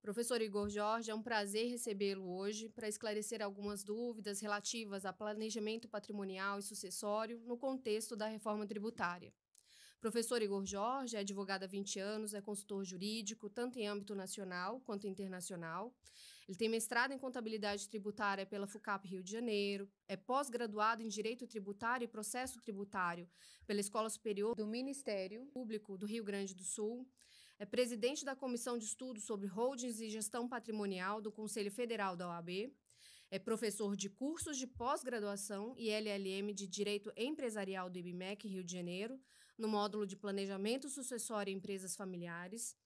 Professor Igor Jorge, é um prazer recebê-lo hoje para esclarecer algumas dúvidas relativas a planejamento patrimonial e sucessório no contexto da reforma tributária. Professor Igor Jorge é advogado há 20 anos, é consultor jurídico, tanto em âmbito nacional quanto internacional. Ele tem mestrado em contabilidade tributária pela FUCAP Rio de Janeiro, é pós-graduado em Direito Tributário e Processo Tributário pela Escola Superior do Ministério Público do Rio Grande do Sul, é presidente da Comissão de Estudos sobre Holdings e Gestão Patrimonial do Conselho Federal da OAB, é professor de cursos de pós-graduação e LLM de Direito Empresarial do IBMEC Rio de Janeiro, no módulo de Planejamento Sucessório em Empresas Familiares,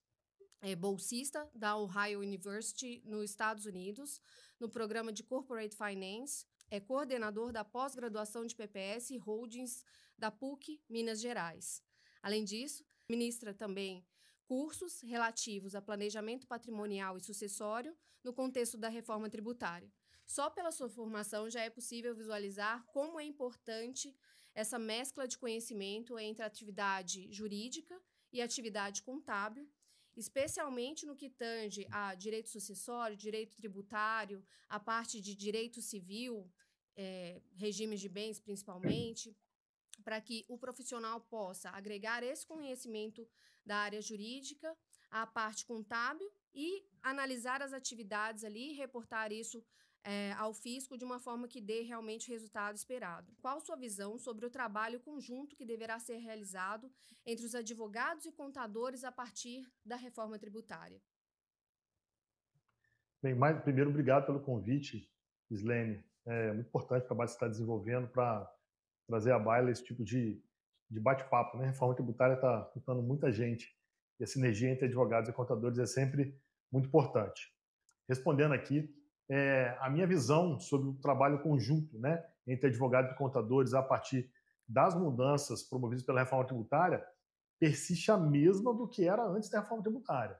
é bolsista da Ohio University, nos Estados Unidos, no programa de Corporate Finance, é coordenador da pós-graduação de PPS e Holdings da PUC, Minas Gerais. Além disso, ministra também cursos relativos a planejamento patrimonial e sucessório no contexto da reforma tributária. Só pela sua formação já é possível visualizar como é importante essa mescla de conhecimento entre a atividade jurídica e a atividade contábil, especialmente no que tange a direito sucessório, direito tributário, a parte de direito civil, regimes de bens principalmente, para que o profissional possa agregar esse conhecimento da área jurídica à parte contábil e analisar as atividades ali e reportar isso ao fisco de uma forma que dê realmente o resultado esperado. Qual sua visão sobre o trabalho conjunto que deverá ser realizado entre os advogados e contadores a partir da reforma tributária? Bem, primeiro, obrigado pelo convite, Islene. É muito importante o trabalho que você está desenvolvendo para trazer à baila esse tipo de bate-papo, né? A reforma tributária está juntando muita gente e a sinergia entre advogados e contadores é sempre muito importante. Respondendo aqui, a minha visão sobre o trabalho conjunto, né, entre advogados e contadores a partir das mudanças promovidas pela reforma tributária persiste a mesma do que era antes da reforma tributária.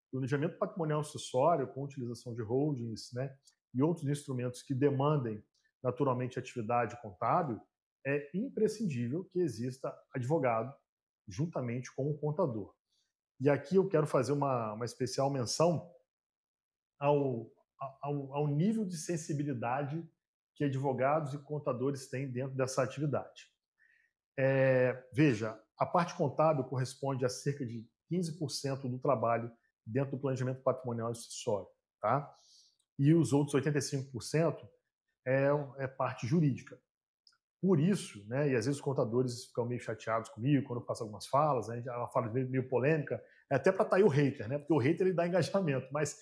O planejamento patrimonial sucessório, com utilização de holdings, né, e outros instrumentos que demandem naturalmente atividade contábil, é imprescindível que exista advogado juntamente com o contador. E aqui eu quero fazer uma especial menção ao nível de sensibilidade que advogados e contadores têm dentro dessa atividade. Veja, a parte contábil corresponde a cerca de 15% do trabalho dentro do planejamento patrimonial e sucessório, tá? E os outros 85% é parte jurídica. Por isso, né, e às vezes os contadores ficam meio chateados comigo quando eu faço algumas falas, né, uma fala meio polêmica, até para atrair o hater, né, porque o hater ele dá engajamento, mas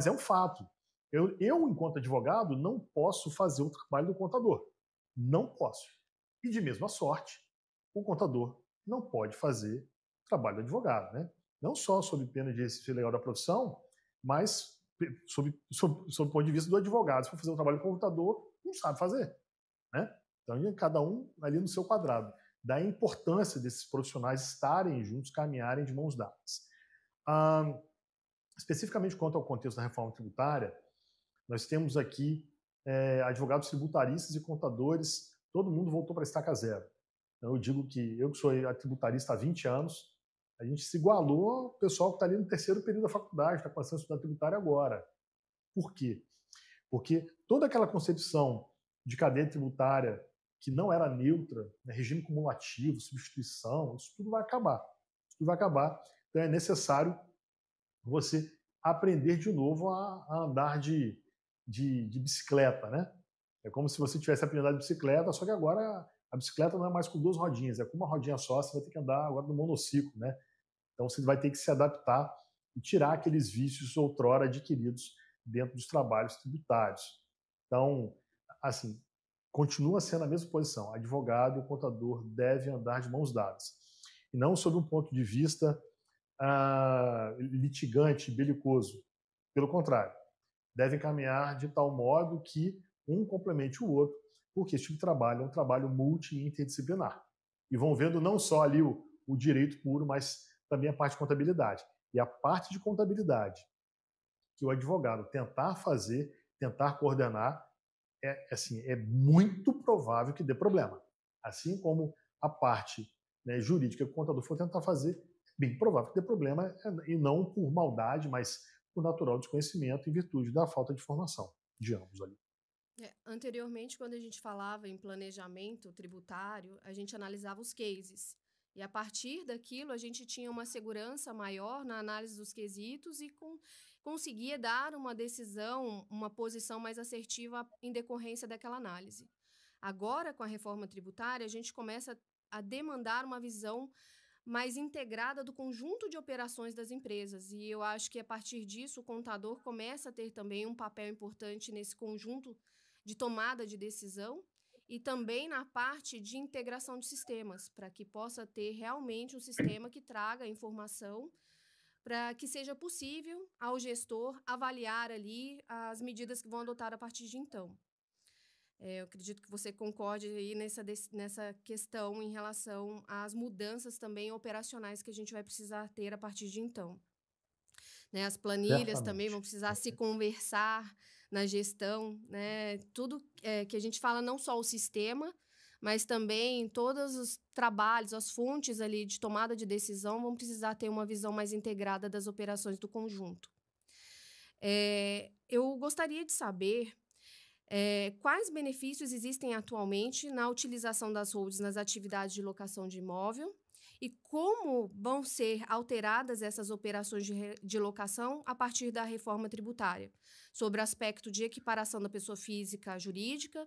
é um fato. Eu, enquanto advogado, não posso fazer o trabalho do contador. Não posso. E de mesma sorte, o contador não pode fazer o trabalho do advogado, né? Não só sob pena de exercício ilegal da profissão, mas sob o ponto de vista do advogado. Se for fazer o trabalho do contador, não sabe fazer, né? Então, cada um ali no seu quadrado. Da importância desses profissionais estarem juntos, caminharem de mãos dadas. Especificamente quanto ao contexto da reforma tributária, nós temos aqui advogados tributaristas e contadores, todo mundo voltou para a estaca zero. Então, eu digo que eu que sou tributarista há 20 anos, a gente se igualou ao pessoal que está ali no terceiro período da faculdade, está começando a estudar tributário agora. Por quê? Porque toda aquela concepção de cadeia tributária que não era neutra, né, regime cumulativo, substituição, isso tudo vai acabar. Isso tudo vai acabar. Então é necessário você aprender de novo a andar de bicicleta, né? É como se você tivesse aprendido a andar de bicicleta, só que agora a bicicleta não é mais com duas rodinhas, é com uma rodinha só, você vai ter que andar agora no monociclo, né? Então você vai ter que se adaptar e tirar aqueles vícios outrora adquiridos dentro dos trabalhos tributários. Então, assim, continua sendo a mesma posição. Advogado e contador devem andar de mãos dadas. E não sob um ponto de vista litigante, belicoso. Pelo contrário, devem caminhar de tal modo que um complemente o outro, porque esse tipo de trabalho é um trabalho multi e interdisciplinar. E vão vendo não só ali o direito puro, mas também a parte de contabilidade. E a parte de contabilidade que o advogado tentar fazer, tentar coordenar, é muito provável que dê problema. Assim como a parte, né, jurídica que o contador for tentar fazer, bem provável que dê problema, e não por maldade, mas o natural desconhecimento em virtude da falta de formação de ambos ali. Anteriormente, quando a gente falava em planejamento tributário, a gente analisava os cases. E a partir daquilo, a gente tinha uma segurança maior na análise dos quesitos e conseguia dar uma decisão, uma posição mais assertiva em decorrência daquela análise. Agora, com a reforma tributária, a gente começa a demandar uma visão mais integrada do conjunto de operações das empresas. E eu acho que, a partir disso, o contador começa a ter também um papel importante nesse conjunto de tomada de decisão e também na parte de integração de sistemas, para que possa ter realmente um sistema que traga a informação para que seja possível ao gestor avaliar ali as medidas que vão adotar a partir de então. Eu acredito que você concorde aí nessa questão em relação às mudanças também operacionais que a gente vai precisar ter a partir de então. Né, as planilhas também vão Certamente. precisar se conversar na gestão, né? Tudo que a gente fala, não só o sistema, mas também todos os trabalhos, as fontes ali de tomada de decisão vão precisar ter uma visão mais integrada das operações do conjunto. Eu gostaria de saber quais benefícios existem atualmente na utilização das holdings nas atividades de locação de imóvel e como vão ser alteradas essas operações de locação a partir da reforma tributária, sobre o aspecto de equiparação da pessoa física à jurídica,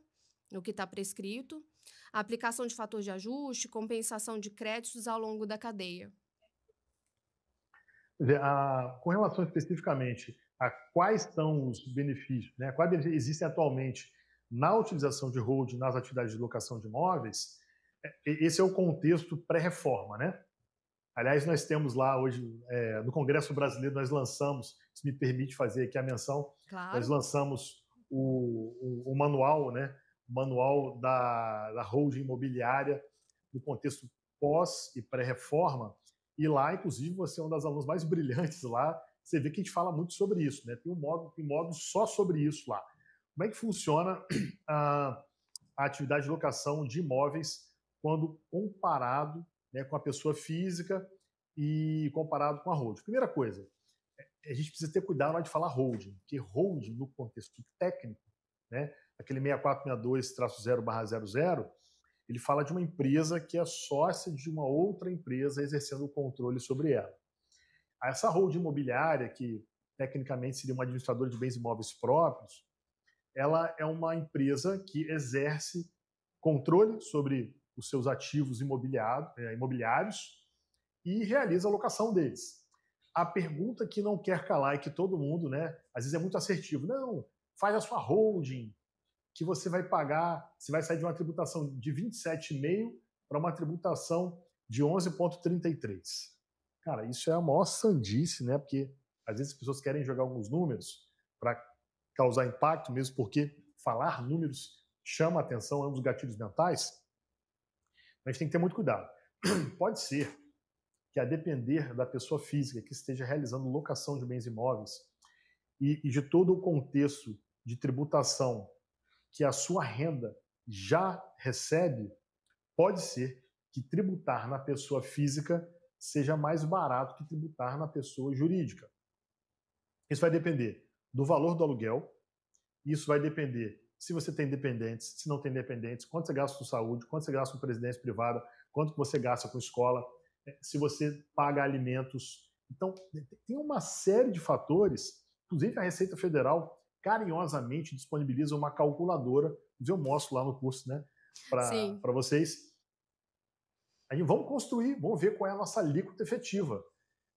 o que está prescrito, a aplicação de fator de ajuste, compensação de créditos ao longo da cadeia. Com relação especificamente a quais são os benefícios, né, quais benefícios existem atualmente na utilização de holding nas atividades de locação de imóveis, esse é o contexto pré-reforma, né? Aliás, nós temos lá hoje, no Congresso Brasileiro, nós lançamos, se me permite fazer aqui a menção, Claro. nós lançamos o manual, né? O manual da holding imobiliária no contexto pós e pré-reforma, e lá, inclusive, você é uma das alunas mais brilhantes lá, você vê que a gente fala muito sobre isso, né? Tem um módulo só sobre isso lá. Como é que funciona a atividade de locação de imóveis quando comparado, né, com a pessoa física e comparado com a holding? Primeira coisa, a gente precisa ter cuidado na hora de falar holding, porque holding, no contexto técnico, né, aquele 6462-0/00, ele fala de uma empresa que é sócia de uma outra empresa exercendo o controle sobre ela. Essa holding imobiliária, que tecnicamente seria uma administradora de bens imóveis próprios, ela é uma empresa que exerce controle sobre os seus ativos imobiliários e realiza a locação deles. A pergunta que não quer calar e que todo mundo, né, às vezes é muito assertivo, não, faz a sua holding, que você vai pagar, você vai sair de uma tributação de 27,5% para uma tributação de 11,33%. Cara, isso é a maior sandice, né? Porque às vezes as pessoas querem jogar alguns números para causar impacto, mesmo porque falar números chama a atenção, é um dos gatilhos mentais. A gente tem que ter muito cuidado. Pode ser que, a depender da pessoa física que esteja realizando locação de bens imóveis e de todo o contexto de tributação que a sua renda já recebe, pode ser que tributar na pessoa física seja mais barato que tributar na pessoa jurídica. Isso vai depender do valor do aluguel, isso vai depender se você tem dependentes, se não tem dependentes, quanto você gasta com saúde, quanto você gasta com previdência privada, quanto você gasta com escola, se você paga alimentos. Então, tem uma série de fatores, inclusive a Receita Federal carinhosamente disponibiliza uma calculadora, eu mostro lá no curso, né, para vocês. Aí vamos construir, vamos ver qual é a nossa alíquota efetiva.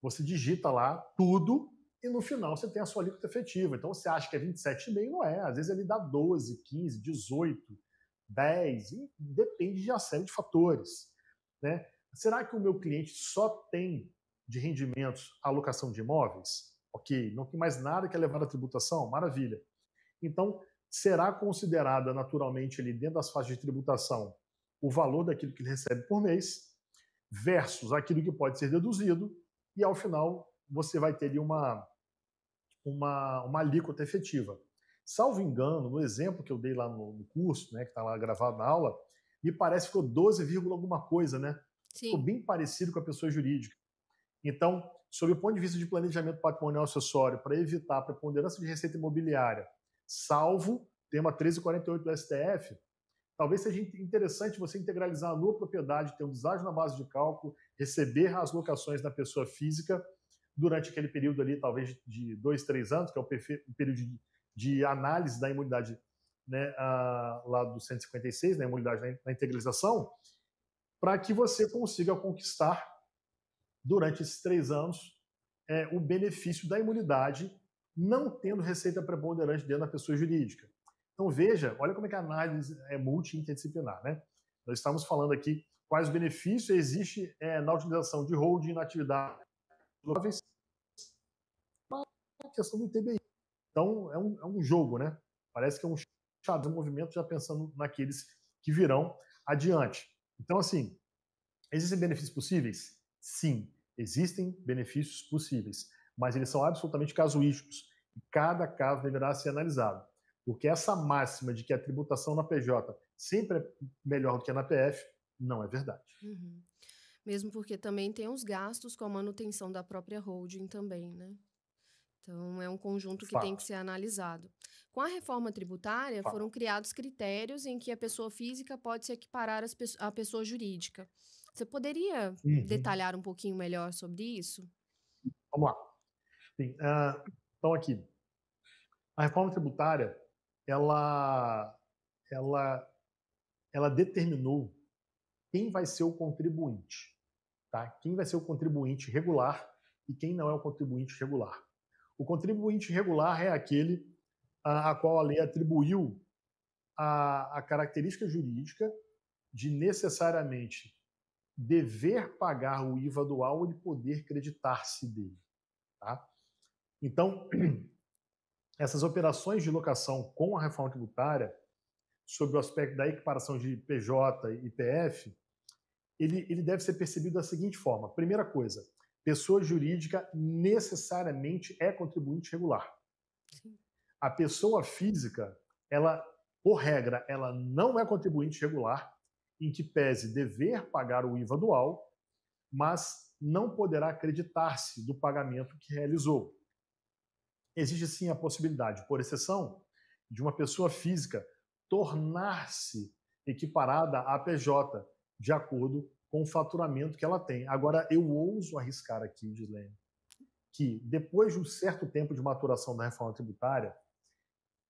Você digita lá tudo e no final você tem a sua alíquota efetiva. Então você acha que é 27,5%, não é. Às vezes ele dá 12, 15, 18, 10, e depende de uma série de fatores, né? Será que o meu cliente só tem de rendimentos a alocação de imóveis? Ok, não tem mais nada que é levado à tributação? Maravilha. Então, será considerada naturalmente ali dentro das faixas de tributação o valor daquilo que ele recebe por mês versus aquilo que pode ser deduzido e, ao final, você vai ter ali uma alíquota efetiva. Salvo engano, no exemplo que eu dei lá no curso, né, que está lá gravado na aula, me parece que ficou 12, alguma coisa, né? Sim. Ficou bem parecido com a pessoa jurídica. Então, sob o ponto de vista de planejamento patrimonial acessório, para evitar a preponderância de receita imobiliária, salvo tema 1348 do STF, talvez seja interessante você integralizar a nua propriedade, ter um deságio na base de cálculo, receber as locações da pessoa física durante aquele período ali, talvez de 2, 3 anos, que é o período de análise da imunidade, né, lá do 156, né, imunidade na integralização, para que você consiga conquistar, durante esses 3 anos, o benefício da imunidade, não tendo receita preponderante dentro da pessoa jurídica. Então, veja, olha como é que a análise é multi-interdisciplinar, né? Nós estamos falando aqui quais benefícios existem na utilização de holding na atividade imóveis, a questão do ITBI. Então, é um jogo, né? Parece que é um xadrez, um movimento já pensando naqueles que virão adiante. Então, assim, existem benefícios possíveis? Sim, existem benefícios possíveis, mas eles são absolutamente casuísticos. E cada caso deverá ser analisado. Porque essa máxima de que a tributação na PJ sempre é melhor do que na PF, não é verdade. Uhum. Mesmo porque também tem os gastos com a manutenção da própria holding também, né? Então, é um conjunto que tem que ser analisado. Com a reforma tributária, foram criados critérios em que a pessoa física pode se equiparar à pessoa jurídica. Você poderia detalhar um pouquinho melhor sobre isso? Vamos lá. Sim, então, aqui, a reforma tributária, ela determinou quem vai ser o contribuinte, tá? Quem vai ser o contribuinte regular e quem não é o contribuinte regular. O contribuinte regular é aquele a qual a lei atribuiu a característica jurídica de necessariamente dever pagar o IVA dual e poder creditar-se dele, tá? Então, essas operações de locação com a reforma tributária, sob o aspecto da equiparação de PJ e PF, ele deve ser percebido da seguinte forma. Primeira coisa, pessoa jurídica necessariamente é contribuinte regular. Sim. A pessoa física, ela, por regra, ela não é contribuinte regular, em que pese dever pagar o IVA dual, mas não poderá acreditar-se do pagamento que realizou. Existe sim a possibilidade, por exceção, de uma pessoa física tornar-se equiparada à PJ, de acordo com o faturamento que ela tem. Agora, eu ouso arriscar aqui, Gislene, que depois de um certo tempo de maturação da reforma tributária,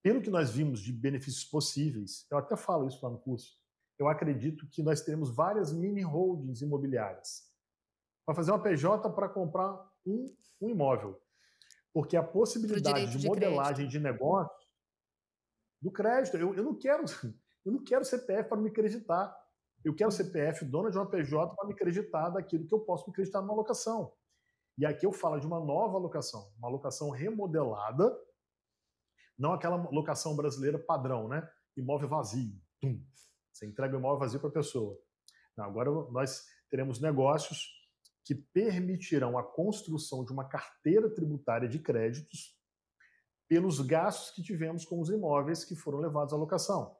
pelo que nós vimos de benefícios possíveis, eu até falo isso lá no curso, eu acredito que nós teremos várias mini holdings imobiliárias para fazer uma PJ para comprar um imóvel. Porque a possibilidade de modelagem de negócio do crédito, eu não quero CPF para me creditar. Eu quero CPF, dona de uma PJ, para me creditar daquilo que eu posso me creditar numa locação. E aqui eu falo de uma nova locação, uma locação remodelada, não aquela locação brasileira padrão, né? Imóvel vazio. Você entrega o imóvel vazio para a pessoa. Não, agora nós teremos negócios que permitirão a construção de uma carteira tributária de créditos pelos gastos que tivemos com os imóveis que foram levados à locação.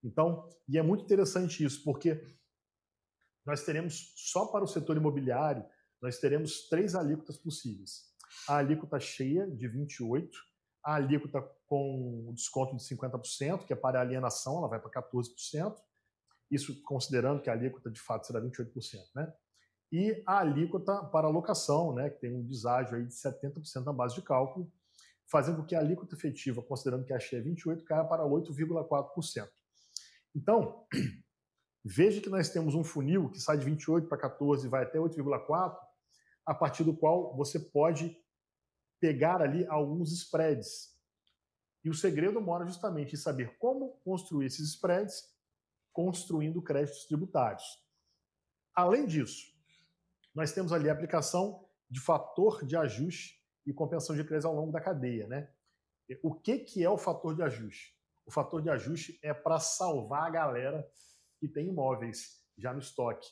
Então, e é muito interessante isso, porque nós teremos, só para o setor imobiliário, nós teremos 3 alíquotas possíveis. A alíquota cheia, de 28%, a alíquota com desconto de 50%, que é para a alienação, ela vai para 14%, isso considerando que a alíquota de fato será 28%, né? E a alíquota para a locação, né, que tem um deságio aí de 70% na base de cálculo, fazendo com que a alíquota efetiva, considerando que a cheia é 28%, caia para 8,4%. Então, veja que nós temos um funil que sai de 28 para 14 e vai até 8,4, a partir do qual você pode pegar ali alguns spreads. E o segredo mora justamente em saber como construir esses spreads, construindo créditos tributários. Além disso, nós temos ali a aplicação de fator de ajuste e compensação de crédito ao longo da cadeia, né? O que é o fator de ajuste? O fator de ajuste é para salvar a galera que tem imóveis já no estoque.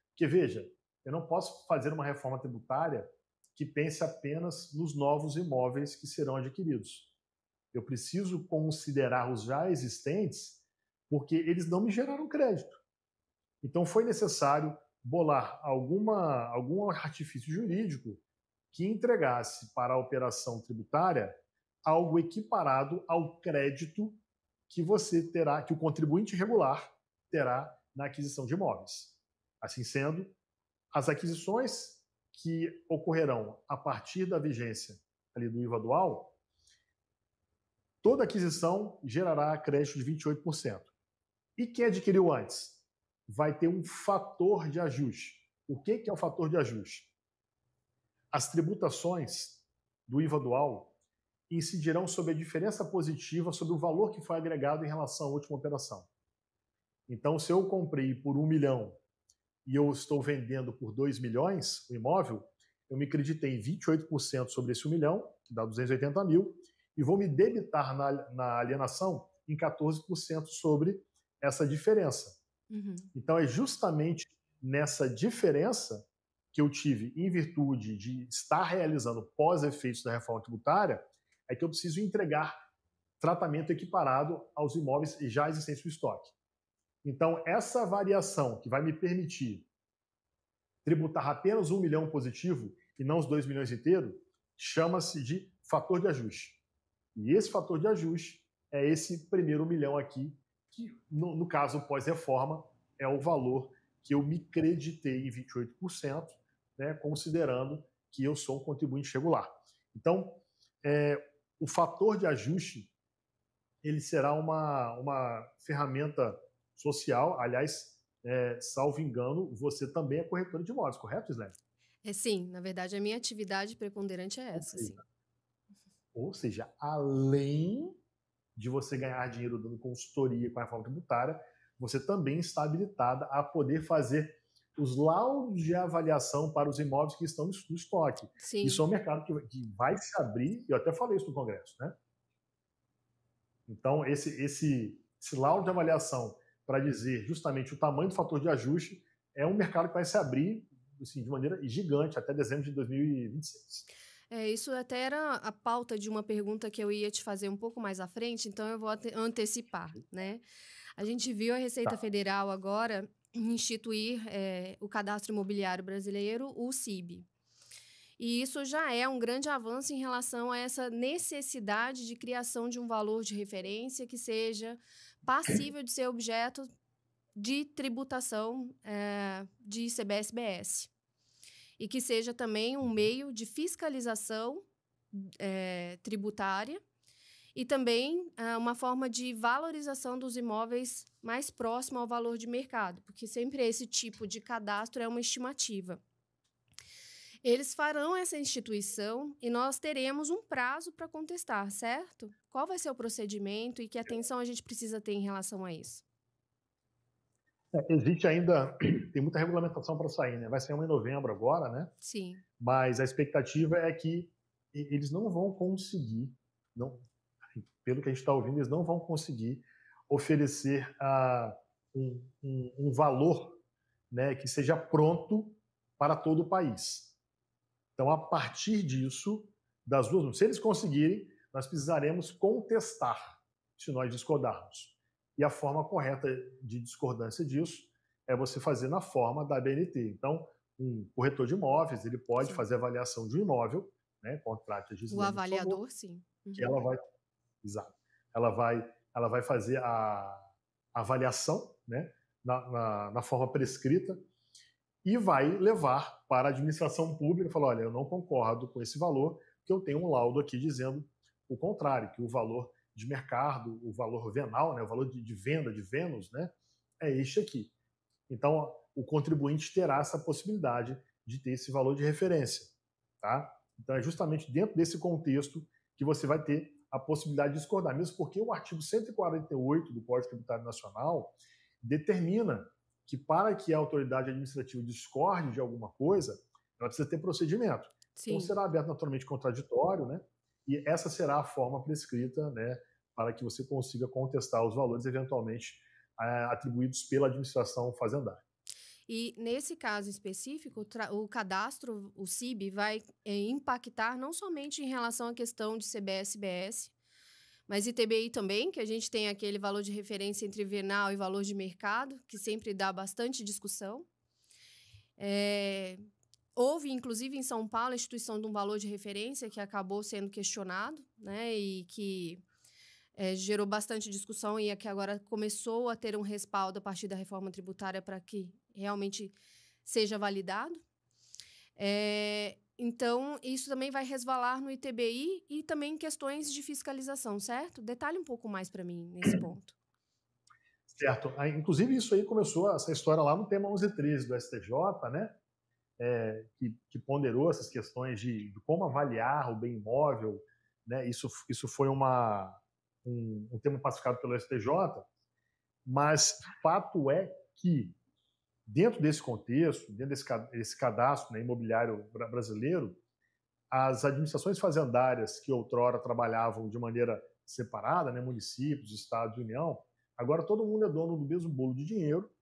Porque, veja, eu não posso fazer uma reforma tributária que pense apenas nos novos imóveis que serão adquiridos. Eu preciso considerar os já existentes, porque eles não me geraram crédito. Então, foi necessário bolar algum artifício jurídico que entregasse para a operação tributária algo equiparado ao crédito que você terá, que o contribuinte regular terá na aquisição de imóveis. Assim sendo, as aquisições que ocorrerão a partir da vigência ali do IVA dual, toda aquisição gerará crédito de 28%. E quem adquiriu antes vai ter um fator de ajuste. O que é o fator de ajuste? As tributações do IVA dual incidirão sobre a diferença positiva sobre o valor que foi agregado em relação à última operação. Então, se eu comprei por 1 milhão e eu estou vendendo por 2 milhões o imóvel, eu me creditei em 28% sobre esse 1 milhão, que dá 280 mil, e vou me debitar na alienação em 14% sobre essa diferença. Então, é justamente nessa diferença que eu tive em virtude de estar realizando pós-efeitos da reforma tributária, é que eu preciso entregar tratamento equiparado aos imóveis já existentes no estoque. Então, essa variação que vai me permitir tributar apenas 1 milhão positivo e não os 2 milhões inteiros, chama-se de fator de ajuste. E esse fator de ajuste é esse primeiro 1 milhão aqui, que no caso pós-reforma é o valor que eu me creditei em 28%, né, considerando que eu sou um contribuinte regular. Então, o fator de ajuste ele será uma ferramenta social. Aliás, salvo engano, você também é corretora de imóveis, correto, Islene? Sim, na verdade, a minha atividade preponderante é essa, sim. Ou seja, além de você ganhar dinheiro dando consultoria com a reforma tributária, você também está habilitada a poder fazer os laudos de avaliação para os imóveis que estão no estoque. Sim. Isso é um mercado que vai se abrir, eu até falei isso no Congresso, né? Então, esse laudo de avaliação para dizer justamente o tamanho do fator de ajuste é um mercado que vai se abrir assim, de maneira gigante até dezembro de 2026. Isso até era a pauta de uma pergunta que eu ia te fazer um pouco mais à frente, então eu vou antecipar, né? A gente viu a Receita Federal agora instituir o Cadastro Imobiliário Brasileiro, o CIB. E isso já é um grande avanço em relação a essa necessidade de criação de um valor de referência que seja passível de ser objeto de tributação de CBS-BS. E que seja também um meio de fiscalização tributária e também uma forma de valorização dos imóveis mais próximo ao valor de mercado, porque sempre esse tipo de cadastro é uma estimativa. Eles farão essa instituição e nós teremos um prazo para contestar, certo? Qual vai ser o procedimento e que atenção a gente precisa ter em relação a isso? Existe ainda, tem muita regulamentação para sair, né? Vai sair uma em novembro agora, né? Sim. Mas a expectativa é que eles não vão conseguir, pelo que a gente está ouvindo, eles não vão conseguir oferecer um valor, né, que seja pronto para todo o país. Então, a partir disso, das duas, se eles conseguirem, nós precisaremos contestar, se nós discordarmos. E a forma correta de discordância disso é você fazer na forma da ABNT. Então, um corretor de imóveis, ele pode fazer avaliação de um imóvel, né, contrate a Gislene. O avaliador, sim. Que ela vai, exato, ela vai fazer a avaliação, né, na forma prescrita e vai levar para a administração pública e falar, olha, eu não concordo com esse valor, porque eu tenho um laudo aqui dizendo o contrário, que o valor de mercado, o valor venal, né, o valor de venda de Vênus, né, é este aqui. Então, o contribuinte terá essa possibilidade de ter esse valor de referência. Tá? Então, é justamente dentro desse contexto que você vai ter a possibilidade de discordar, mesmo porque o artigo 148 do Código Tributário Nacional determina que para que a autoridade administrativa discorde de alguma coisa, ela precisa ter procedimento. Sim. Então, será aberto naturalmente contraditório, né? E essa será a forma prescrita, né, para que você consiga contestar os valores eventualmente atribuídos pela administração fazendária. E, nesse caso específico, o cadastro, o CIB, vai impactar não somente em relação à questão de CBS-BS, mas ITBI também, que a gente tem aquele valor de referência entre venal e valor de mercado, que sempre dá bastante discussão. Houve, inclusive, em São Paulo, a instituição de um valor de referência que acabou sendo questionado, né, e que gerou bastante discussão e que agora começou a ter um respaldo a partir da reforma tributária para que realmente seja validado. Então, isso também vai resvalar no ITBI e também em questões de fiscalização, certo? Detalhe um pouco mais para mim nesse ponto. Certo. Inclusive, isso aí começou, essa história lá no tema 1113 do STJ, né? Que ponderou essas questões de como avaliar o bem imóvel, né? Isso foi um tema pacificado pelo STJ, mas fato é que, dentro desse contexto, dentro desse cadastro, né, imobiliário brasileiro, as administrações fazendárias que outrora trabalhavam de maneira separada, né, municípios, estados e União, agora todo mundo é dono do mesmo bolo de dinheiro,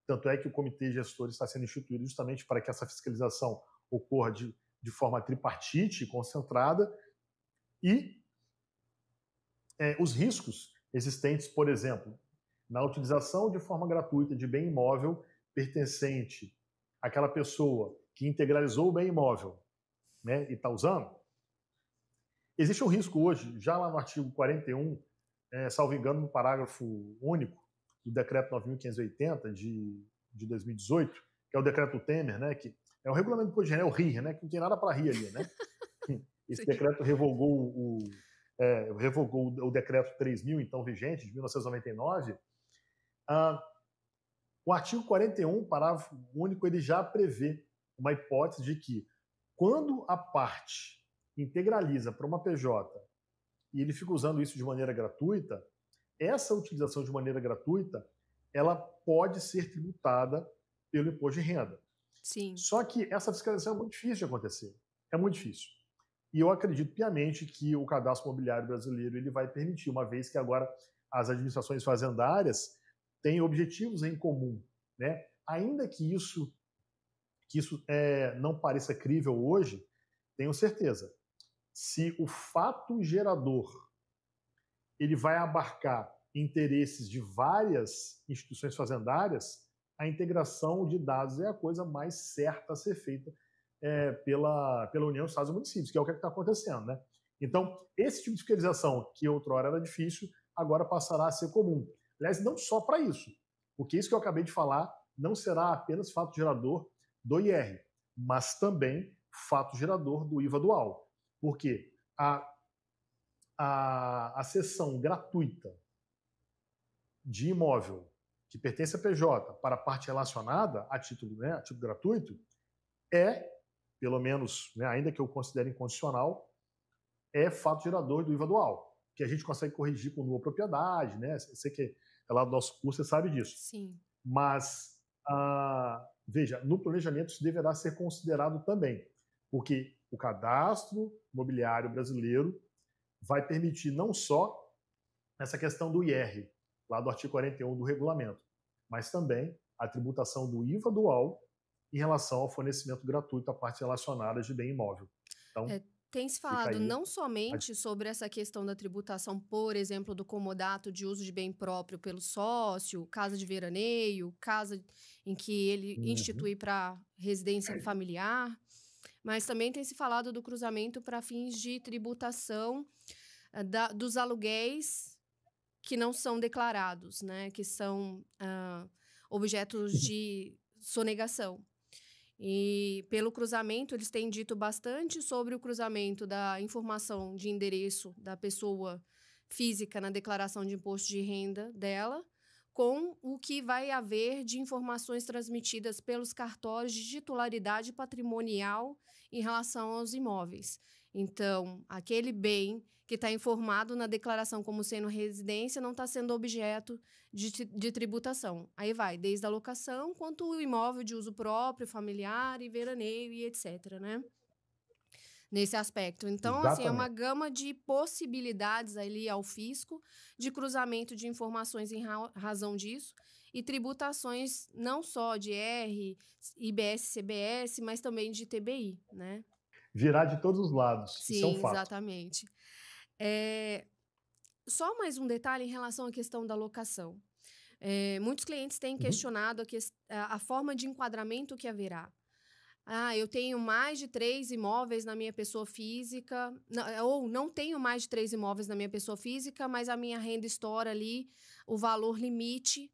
tanto é que o comitê gestor está sendo instituído justamente para que essa fiscalização ocorra de forma tripartite, concentrada, e os riscos existentes, por exemplo, na utilização de forma gratuita de bem imóvel pertencente àquela pessoa que integralizou o bem imóvel, né, e está usando, existe um risco hoje, já lá no artigo 41, salvo engano, no parágrafo único do decreto 9.580 de 2018, que é o decreto Temer, né, que é o regulamento do Código, é o RIR, né, que não tem nada para rir ali, né? Esse decreto revogou o decreto 3.000, então vigente, de 1999. O artigo 41, parágrafo único, ele já prevê uma hipótese de que, quando a parte integraliza para uma PJ e ele fica usando isso de maneira gratuita, essa utilização de maneira gratuita, ela pode ser tributada pelo imposto de renda. Sim. Só que essa fiscalização é muito difícil de acontecer. É muito difícil. E eu acredito piamente que o cadastro imobiliário brasileiro ele vai permitir, uma vez que agora as administrações fazendárias têm objetivos em comum, né? Ainda que isso não pareça crível hoje, tenho certeza. Se o fato gerador ele vai abarcar interesses de várias instituições fazendárias, a integração de dados é a coisa mais certa a ser feita pela União, Estados e Municípios, que é o que está acontecendo, né? Então, esse tipo de fiscalização, que outrora era difícil, agora passará a ser comum. Aliás, não só para isso, porque isso que eu acabei de falar não será apenas fato gerador do IR, mas também fato gerador do IVA dual. Porque a cessão gratuita de imóvel que pertence a PJ para a parte relacionada a título gratuito pelo menos, né, ainda que eu considere incondicional, é fato gerador do IVA dual, que a gente consegue corrigir com nua propriedade, né? Você que é lá do nosso curso, você sabe disso. Sim. Mas, veja, no planejamento isso deverá ser considerado também, porque o cadastro imobiliário brasileiro vai permitir não só essa questão do IR, lá do artigo 41 do regulamento, mas também a tributação do IVA dual em relação ao fornecimento gratuito a partes relacionadas de bem imóvel. Então, tem se falado não somente sobre essa questão da tributação, por exemplo, do comodato de uso de bem próprio pelo sócio, casa de veraneio, casa em que ele institui para residência familiar, mas também tem se falado do cruzamento para fins de tributação dos aluguéis que não são declarados, né, que são objetos de sonegação. E pelo cruzamento, eles têm dito bastante sobre o cruzamento da informação de endereço da pessoa física na declaração de imposto de renda dela, com o que vai haver de informações transmitidas pelos cartórios de titularidade patrimonial em relação aos imóveis. Então, aquele bem que está informado na declaração como sendo residência não está sendo objeto de tributação. Aí vai, desde a locação, quanto o imóvel de uso próprio, familiar e veraneio e etc., né? Nesse aspecto. Então, assim, é uma gama de possibilidades ali ao fisco de cruzamento de informações em razão disso e tributações não só de R, IBS, CBS, mas também de TBI, né? Virá de todos os lados. Sim, isso é um fato. Exatamente. Só mais um detalhe em relação à questão da locação. Muitos clientes têm questionado a forma de enquadramento que haverá. Ah, eu tenho mais de 3 imóveis na minha pessoa física, ou não tenho mais de 3 imóveis na minha pessoa física, mas a minha renda estoura ali o valor limite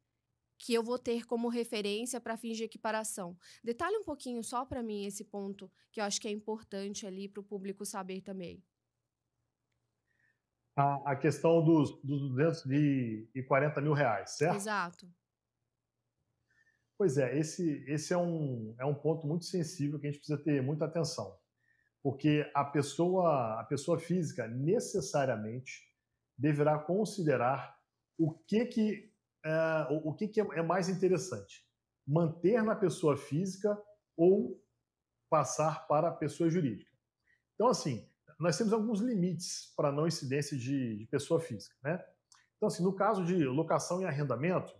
que eu vou ter como referência para fins de equiparação. Detalhe um pouquinho só para mim esse ponto, que eu acho que é importante ali para o público saber também. A questão dos 240 mil reais, certo? Exato. Pois é, esse é um ponto muito sensível que a gente precisa ter muita atenção, porque a pessoa física necessariamente deverá considerar o que que, o que, que é mais interessante, manter na pessoa física ou passar para a pessoa jurídica. Então, assim, nós temos alguns limites para não incidência de pessoa física, né? Então, assim, no caso de locação e arrendamento,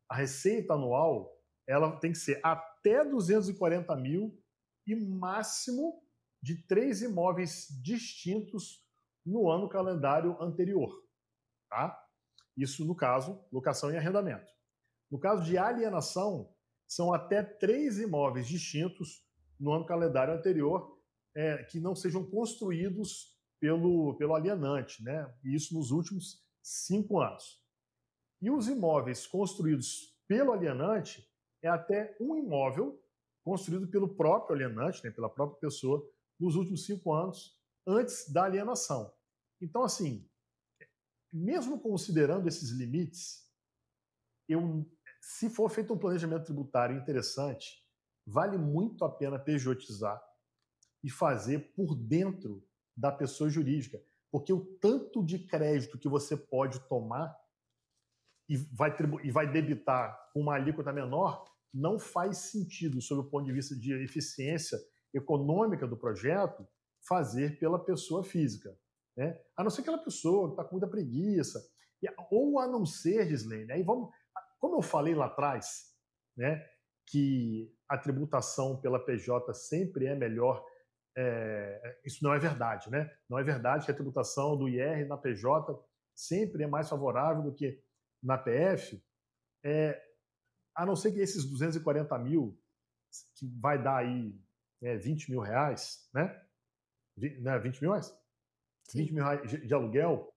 a receita anual ela tem que ser até 240 mil e máximo de 3 imóveis distintos no ano calendário anterior, tá? Isso no caso, locação e arrendamento. No caso de alienação, são até 3 imóveis distintos no ano calendário anterior que não sejam construídos pelo alienante, né? E isso nos últimos 5 anos. E os imóveis construídos pelo alienante é até um imóvel construído pelo próprio alienante, né, pela própria pessoa, nos últimos 5 anos, antes da alienação. Então, assim, mesmo considerando esses limites, se for feito um planejamento tributário interessante, vale muito a pena pejotizar e fazer por dentro da pessoa jurídica, porque o tanto de crédito que você pode tomar e vai debitar com uma alíquota menor não faz sentido, sob o ponto de vista de eficiência econômica do projeto, fazer pela pessoa física. Né? A não ser aquela pessoa que está com muita preguiça, ou a não ser, Gislaine, aí vamos, como eu falei lá atrás, né, que a tributação pela PJ sempre é melhor, isso não é verdade, né? Não é verdade que a tributação do IR na PJ sempre é mais favorável do que na PF, a não ser que esses 240 mil, que vai dar aí 20 mil reais, né? 20 mil reais? Sim. 20 mil reais de aluguel.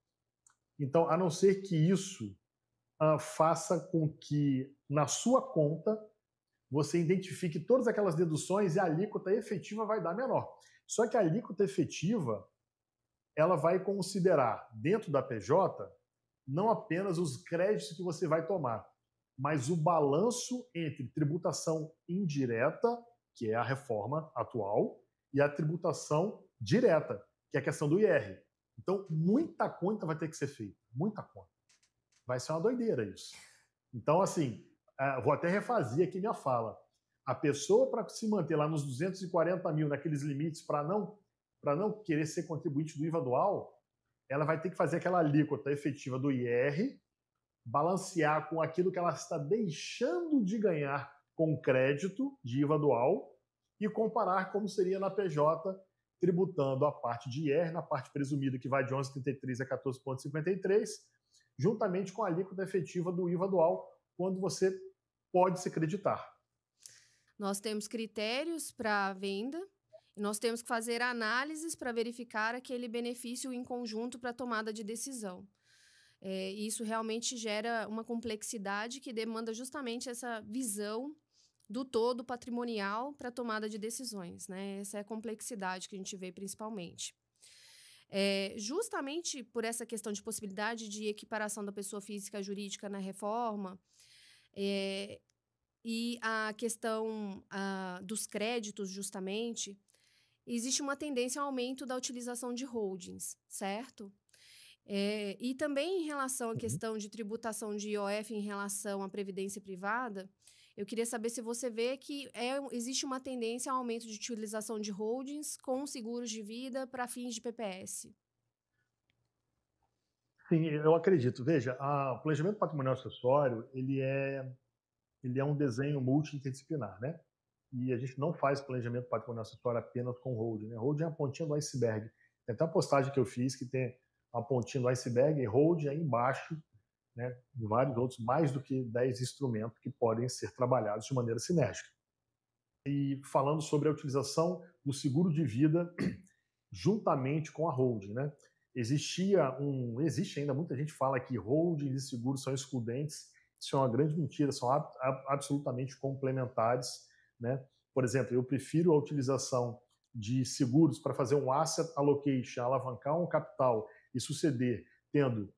Então, a não ser que isso faça com que na sua conta você identifique todas aquelas deduções e a alíquota efetiva vai dar menor. Só que a alíquota efetiva ela vai considerar dentro da PJ não apenas os créditos que você vai tomar, mas o balanço entre tributação indireta, que é a reforma atual, e a tributação direta, que é a questão do IR. Então, muita conta vai ter que ser feita, muita conta. Vai ser uma doideira isso. Então, assim, vou até refazer aqui minha fala. A pessoa, para se manter lá nos 240 mil, naqueles limites, para não querer ser contribuinte do IVA dual, ela vai ter que fazer aquela alíquota efetiva do IR, balancear com aquilo que ela está deixando de ganhar com crédito de IVA dual e comparar como seria na PJ, tributando a parte de IR, na parte presumida que vai de 11,33 a 14,53, juntamente com a alíquota efetiva do IVA dual, quando você pode se creditar. Nós temos critérios para a venda, e nós temos que fazer análises para verificar aquele benefício em conjunto para a tomada de decisão. Isso realmente gera uma complexidade que demanda justamente essa visão do todo patrimonial para a tomada de decisões, né? Essa é a complexidade que a gente vê principalmente. Justamente por essa questão de possibilidade de equiparação da pessoa física à jurídica na reforma, e a questão dos créditos, justamente, existe uma tendência ao aumento da utilização de holdings, certo? E também em relação à questão de tributação de IOF em relação à previdência privada, eu queria saber se você vê que existe uma tendência ao aumento de utilização de holdings com seguros de vida para fins de PPS. Sim, eu acredito. Veja, o planejamento patrimonial acessório, ele é um desenho multidisciplinar, né? E a gente não faz planejamento patrimonial acessório apenas com holding, né? Holding é a pontinha do iceberg. Tem até uma postagem que eu fiz que tem a pontinha do iceberg e holding aí embaixo, né? E vários outros, mais do que 10 instrumentos que podem ser trabalhados de maneira sinérgica. e falando sobre a utilização do seguro de vida juntamente com a holding, né? Existe ainda, muita gente fala que holding e seguros são excludentes. Isso é uma grande mentira, são absolutamente complementares, né? Por exemplo, eu prefiro a utilização de seguros para fazer um asset allocation, alavancar um capital e suceder tendo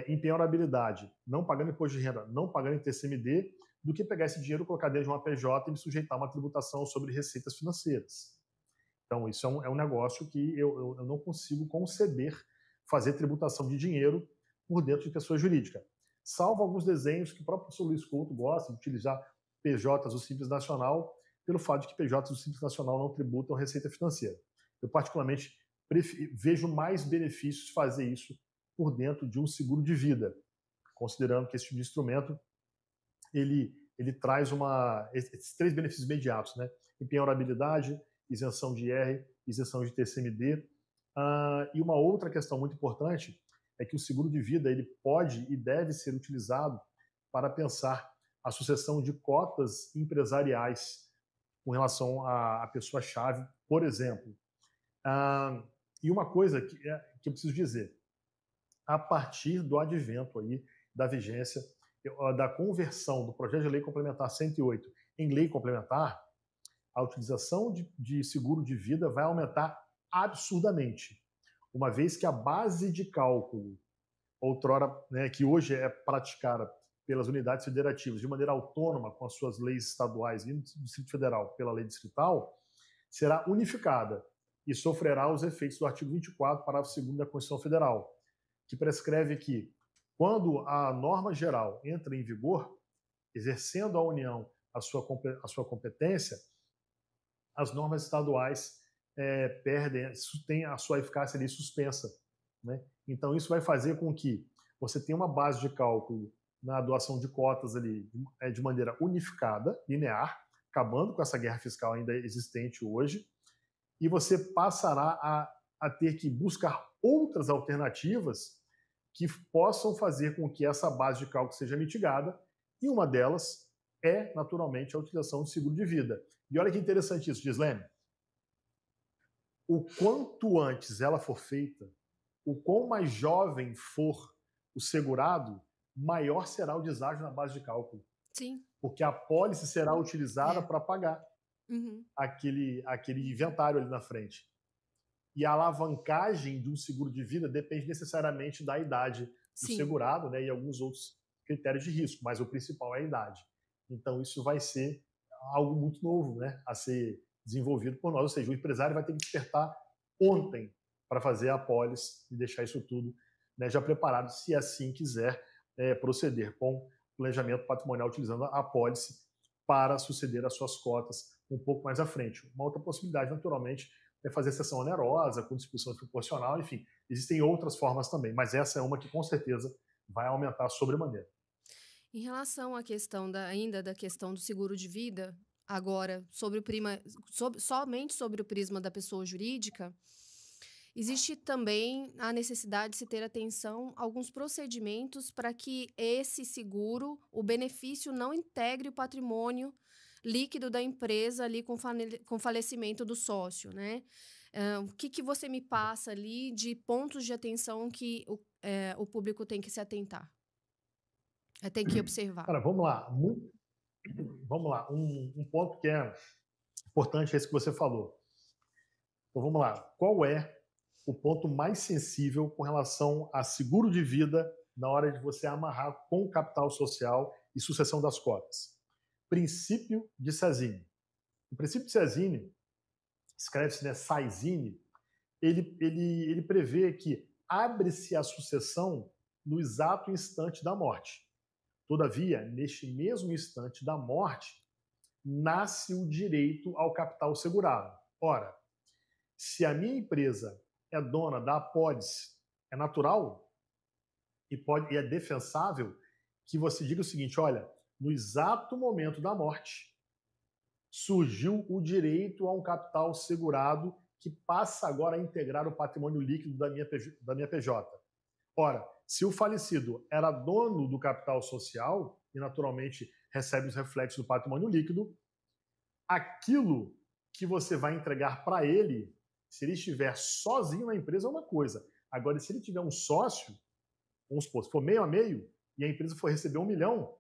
empenhorabilidade, não pagando imposto de renda, não pagando TCMD, do que pegar esse dinheiro, colocar dentro de uma PJ e me sujeitar a uma tributação sobre receitas financeiras. Então, isso é um negócio que eu não consigo conceber fazer tributação de dinheiro por dentro de pessoa jurídica. Salvo alguns desenhos que o próprio professor Luiz Couto gosta de utilizar PJs do Simples Nacional, pelo fato de que PJs do Simples Nacional não tributam receita financeira. Eu, particularmente, vejo mais benefícios fazer isso por dentro de um seguro de vida, considerando que esse tipo de instrumento ele traz esses 3 benefícios imediatos, né? Empenhorabilidade, isenção de IR, isenção de TCMD. E uma outra questão muito importante é que o seguro de vida ele pode e deve ser utilizado para pensar a sucessão de cotas empresariais com relação à pessoa-chave, por exemplo. E uma coisa que eu preciso dizer, a partir do advento aí da vigência, da conversão do projeto de lei complementar 108 em lei complementar, a utilização de seguro de vida vai aumentar absurdamente, uma vez que a base de cálculo, outrora, né, que hoje é praticada pelas unidades federativas de maneira autônoma com as suas leis estaduais e no Distrito Federal pela lei distrital, será unificada e sofrerá os efeitos do artigo 24, parágrafo 2º da Constituição Federal, que prescreve que, quando a norma geral entra em vigor, exercendo a União a sua competência, as normas estaduais têm a sua eficácia ali suspensa, né? Então, isso vai fazer com que você tenha uma base de cálculo na doação de cotas ali de maneira unificada, linear, acabando com essa guerra fiscal ainda existente hoje, e você passará a ter que buscar outras alternativas que possam fazer com que essa base de cálculo seja mitigada, e uma delas é, naturalmente, a utilização de seguro de vida. E olha que interessante isso, Gislene. O quanto antes ela for feita, o quão mais jovem for o segurado, maior será o deságio na base de cálculo. Sim. Porque a pólice será utilizada para pagar aquele inventário ali na frente. E a alavancagem de um seguro de vida depende necessariamente da idade do segurado, né, e alguns outros critérios de risco, mas o principal é a idade. Então, isso vai ser algo muito novo, né, a ser desenvolvido por nós. Ou seja, o empresário vai ter que despertar ontem para fazer a apólice e deixar isso tudo, né, já preparado, se assim quiser proceder com planejamento patrimonial utilizando a apólice para suceder as suas cotas um pouco mais à frente. Uma outra possibilidade, naturalmente, é fazer sessão onerosa, com distribuição proporcional, enfim, existem outras formas também, mas essa é uma que com certeza vai aumentar sobremaneira. Em relação à questão ainda da questão do seguro de vida, agora somente sobre o prisma da pessoa jurídica, existe também a necessidade de se ter atenção a alguns procedimentos para que esse seguro, o benefício, não integre o patrimônio líquido da empresa ali com falecimento do sócio, né? O que você me passa ali de pontos de atenção que o público tem que se atentar? Tem que observar. Cara, vamos lá. Um ponto que é importante é esse que você falou. Então, vamos lá. Qual é o ponto mais sensível com relação a seguro de vida na hora de você amarrar com o capital social e sucessão das cotas? Princípio de Sazini. O princípio de Sazini, escreve-se, né, Saizini, ele prevê que abre-se a sucessão no exato instante da morte. Todavia, neste mesmo instante da morte, nasce o direito ao capital segurado. Ora, se a minha empresa é dona da apólice, é natural e é defensável que você diga o seguinte: olha, no exato momento da morte, surgiu o direito a um capital segurado que passa agora a integrar o patrimônio líquido da minha PJ. Ora, se o falecido era dono do capital social e naturalmente recebe os reflexos do patrimônio líquido, aquilo que você vai entregar para ele, se ele estiver sozinho na empresa, é uma coisa. Agora, se ele tiver um sócio, vamos supor, se for meio a meio, e a empresa for receber 1 milhão,